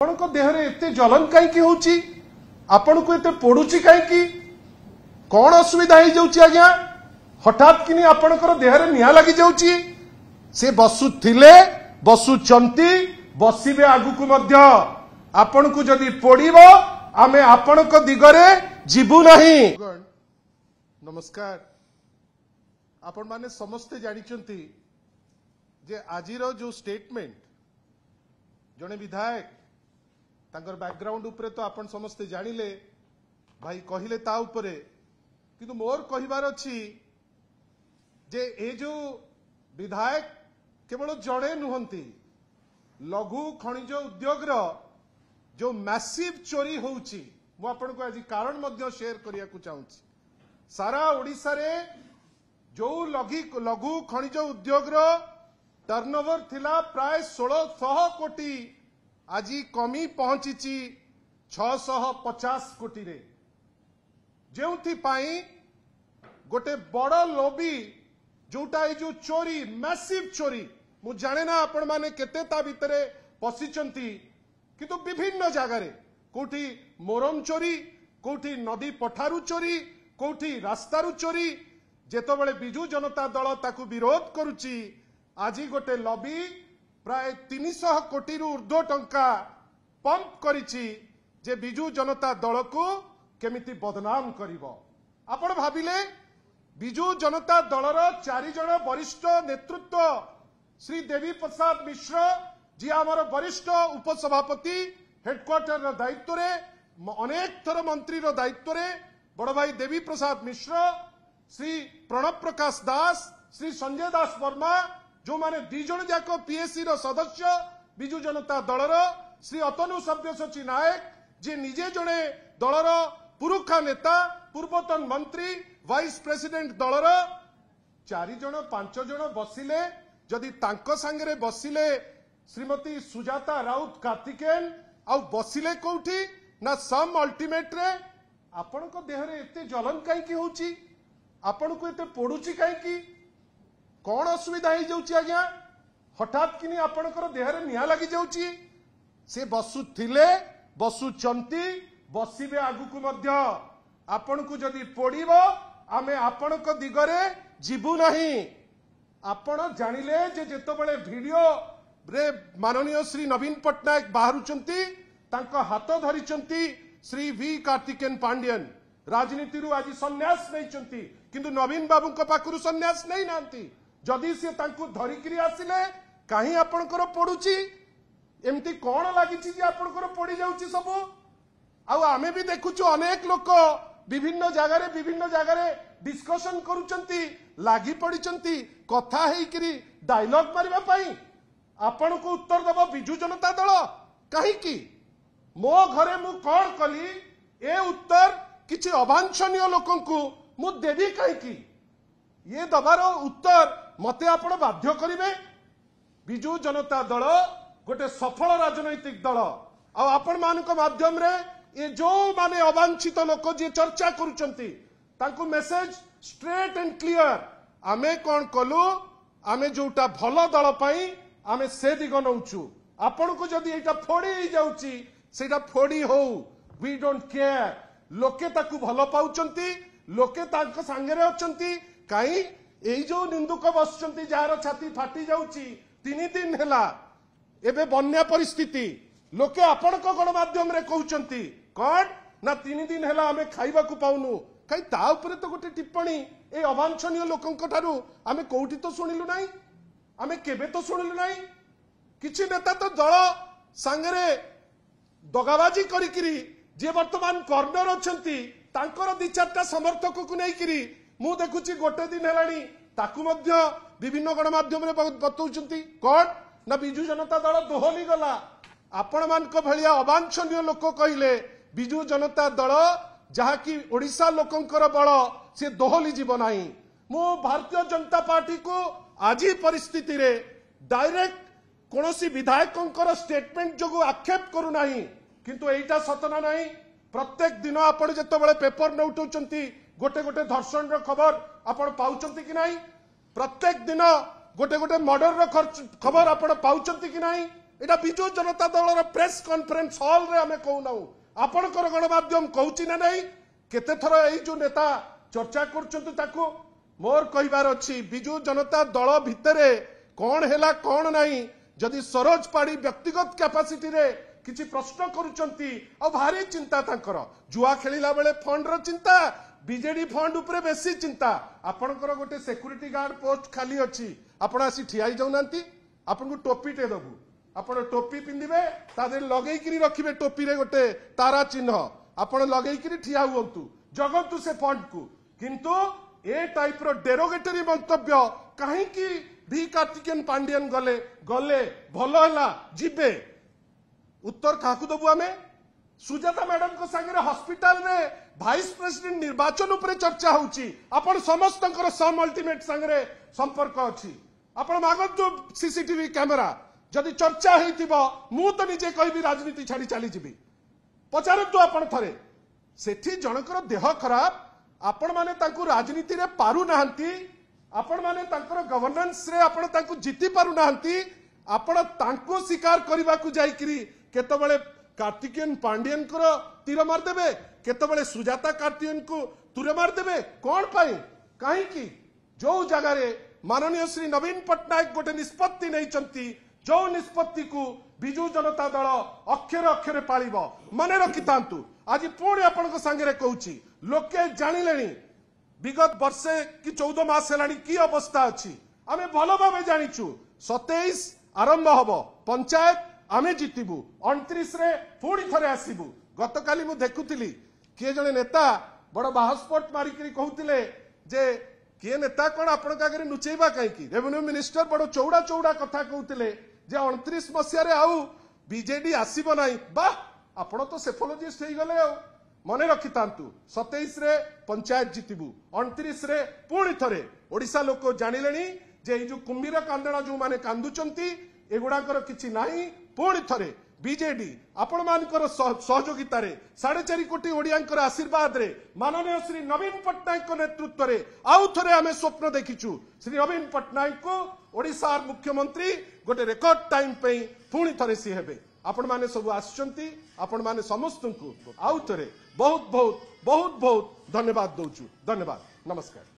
आपणको देहरे एते जलन कहीं होउची आपणको एते पोडुची कहीं कौन असुविधा हो जाउची आज्ञा हठात किनी आपणकर देहरे निया लगी जाउची से बसुथिले बसुचंती बसिबे आगुकु मध्य आपणको जदी पोडिबो आमे आपणको दिगरे जीवु नाही। नमस्कार आपण माने समस्ते जानिचंती जे आजिरो जो स्टेटमेंट जने विधायक तांकर बैकग्राउंड उपरे तो आपण समस्ते जानिले भाई कहिले ता उपरे किंतु मोर कहिबार अछि जे ए जो विधायक केवल जड़े नुहंती लघु खनिज उद्योग जो मैसिव चोरी होउची मु आपण को आज कारण मध्य शेयर करिया को चाहूची। सारा ओडिसा रे जो लघु खनिज उद्योग टर्नओवर थिला प्राय 1600 कोटी आज कमी पहुंची 650 कोटी रे जेउथि पाई गोटे बड़ लोबी जोटा जो चोरी मैसिव चोरी मु जाने ना आपण माने केते ता भितरे पसिचंती किंतु विभिन्न जगह रे कोठी मोरम चोरी कोठी नदी पठारू चोरी कोठी रास्तारू चोरी जेतबेले बिजू जनता दल ताकू विरोध करुची आज गोटे लॉबी प्राय 300 कोटी रु ऊर्ध्व टंका पंप करिची जे बिजू जनता दल को केमिति बदनाम करिवो। आपण भाबिले बिजू जनता दलर 4 जण वरिष्ठ नेतृत्व श्री देवी प्रसाद मिश्र जी आमर वरिष्ठ उपसभापति हेडक्वार्टर दायित्व रे अनेक थर मंत्री दायित्व रे बड़ भाई देवी प्रसाद मिश्र श्री प्रणब प्रकाश दास श्री संजय दास वर्मा जो माने 2 जण जाक पीएससी रो सदस्य बिजू जनता दलर श्री अतनु सब्यसची नायक जे निजे जणे दलर पुरुखा नेता पूर्वतन मंत्री वाइस प्रेसिडेंट दलर 4 जण 5 जण बसिले जदि तांको संगे बसिले श्रीमती सुजाता राउत कार्तिकेन आउ बसिले कोठी ना सम अल्टीमेट रे आपनको देहरे एते जलन कहीं होउची आपनको एते पोडुची कहीं कौन असुविधा हो जाउची आज्ञा हठात किनी आपणकर देहरे निया लगी जाउची से बसुथिले बसुचंती बसिबे आगुकु मध्य आपणको जदी पोडिबो आमे आपणको दिगरे जीवु नाही। आपण जानिले जे जेतबेले वीडियो रे माननीय श्री नवीन पटनायक बाहरुचंती तांको हाथ धरिचंती श्री वी कार्तिकेन पांड्यन राजनीति रु आज सन्यास नैचंती किंतु नवीन बाबू को पाखरु सन्यास नै नांती जदि से तांको धरिकरी आसिले काहे आपणकर पडुची एमती कोन लागिची जे आपणकर पडी जाउची सब आ आमे भी देखुछु अनेक लोक विभिन्न जगह रे डिस्कशन करूचंती लागी पडिचंती कथा हेकरी डायलॉग मारिबा पई आपण को उत्तर दबो बिजू जनता दल काहे की मो घरे मु कोन कली ए उत्तर किछि अवांछनीय लोकन को मु देबी काहे की ये दबार उत्तर मते आपण बाध्य करिवे। बिजू जनता दल गोटे सफल राजनैतिक दल आ आपण मानक माध्यम रे ये जो माने अवांछित लोक जे चर्चा करूचंती तांको मेसेज स्ट्रेट एंड क्लियर आमे कोन कलु आमे जोटा भलो दल पई आमे से दिग नौचु आपण को जदी एटा फोड़ी जाउची सेटा फोड़ी हो वी डोंट केयर लोके ताकू भलो पाउचंती लोके तांको संगे रे अचंती काई एई जो निंदुक बसचंती जार छाती फाटी जाउची 3 दिन हेला एबे बन्या परिस्थिति लोके आपण को गणमाध्यम रे कहउचंती कोन ना 3 दिन हेला आमे खाइबा को पाउनु कई ता ऊपर तो गोटे टिप्पणी ए अवांछनीय लोकन ठारू आमे कोउठी तो सुनिलु नाही आमे केबे तो सुनिलु नाही किछि नेता तो दल संगे दगाबाजी करिकिरी जे वर्तमान कर्नर अछंती तांकर 2-4टा समर्थक को नेकिरी मु देखुची गोटे दिन हेलानी ताकू मध्य विभिन्न गणमाध्यम रे बतौचंती कोन ना बिजू जनता दल दोहली गला आपण मान को भलिया अवांछनीय लोक कहिले बिजू जनता दल जहा कि ओडिसा लोकंकर बळ से दोहली जीव नाही। मु भारतीय जनता पार्टी को आज परिस्थिति रे डायरेक्ट कोनोसी विधायकंकर स्टेटमेंट जोगु आक्षेप करू नाही किंतु एटा सतना नाही। प्रत्येक दिन आपण जेतबेले पेपर न उठौचंती गोटे गोटे धर्षण रो खबर आपण पाउचंती कि नाही प्रत्येक दिन गोटे गोटे मर्डर रो खबर आपण पाउचंती कि नाही एटा Biju Janata Dal press conference hall रे आमे कहू ना आपणकर गणमाध्यम कहूची ना नहीं केते थर एई जो नेता चर्चा करछंतु ताकू मोर कहिबार अछि बिजू जनता दल भितरे कौन हैला कौन नहीं जदि सरोज पाड़ी व्यक्तिगत कैपेसिटी रे किछि प्रश्न करूचंती आ भारी चिंता तांकर जुआ खेलिला बेले फंड रो चिंता बीजेडी फंड उपरे बेसी चिंता आपणकर गोटे सिक्यूरिटी गार्ड पोस्ट खाली अछि आपण आसी ठियाई जाउनांती आपण को टोपीटे दबु आपण टोपी पिंदिबे तादे लगेई किरी रखिबे टोपी रे गोटे तारा चिन्ह आपण लगेई किरी ठिया हुंतु जगतु से फंड को किंतु ए टाइप रो डेरोगेटरी मंतव्य काहे की भी कार्तिकेयन पांडियन गले गले भलो हला जिबे उत्तर काकू दबु आमे सुजाता मैडम को संगे हॉस्पिटल रे वाइस प्रेसिडेंट निर्वाचन उपरे चर्चा होउची आपण समस्त सम अल्टीमेट संगे संपर्क अछि आपण मागंतु सीसीटीवी कैमरा जदि चर्चा हेतिबो मु तो निजे कहबी राजनीति छाड़ी चली जिबी पचारतु आपण थरे सेठी जनकर देह खराब आपण माने तांकु राजनीति रे पारु नाहंती आपण माने तांकर गवर्नेंस रे आपण तांकु जीति पारु नाहंती आपण तांकु स्वीकार करबा को जाई करी केतबेले कार्तिकेयन पांडियन को तीर मार देबे केतबेले सुजाता कार्तिकेयन को तीर मार देबे कोन पाई काहे की जो जगह रे माननीय श्री नवीन पटनायक गोटे निष्पत्ति नहीं चंती जो निष्पत्ति को बिजू जनता दल अक्षर अक्षर पालिब मने रखितांतु आज पुणी आपण संगे कहूची लोके जानिलेनी विगत वर्षे कि 14 मास हेलानी की अवस्था अछि आमे भलो भाबे जानिचु 27 आरंभ हबो पंचायत आमे जितिबु 29 रे पुणी थरे आसीबु गतकाली मु देखुतिली किए जने नेता बड़ बाहस्पट मारिकरी कहउतिले जे किए नेता कोन आपण कागरे नुचेबा काई की रेवेन्यू मिनिस्टर बड़ चौड़ा चौड़ा कथा कहउतिले जे 29 मसिया रे आउ बीजेडी आसीबो नाही बा आपण तो सेफोलॉजिस्ट हेई गले आ मने रखितांतु 27 रे पंचायत जितिबु 29 रे पुणी थरे ओडिसा लोक जानिलेनी जे जो कुंभीर कांदणा जो माने कांदुचंती एगुडाकर किछि नाही पुणी थरे बीजेडी आपण मानकर सहयोगिता रे 4.5 कोटी ओडियांकर आशीर्वाद रे माननीय श्री नवीन पटनायक नेतृत्व रे आउ थरे आमे स्वप्न देखिछु श्री नवीन पटनायक को ओडिसा मुख्यमंत्री गोटे रेकॉर्ड टाइम पे पुणी थरे सी हेबे आपण माने सब आछंती आपण माने समस्त को आउ थरे बहुत बहुत बहुत बहुत धन्यवाद दउछु धन्यवाद नमस्कार।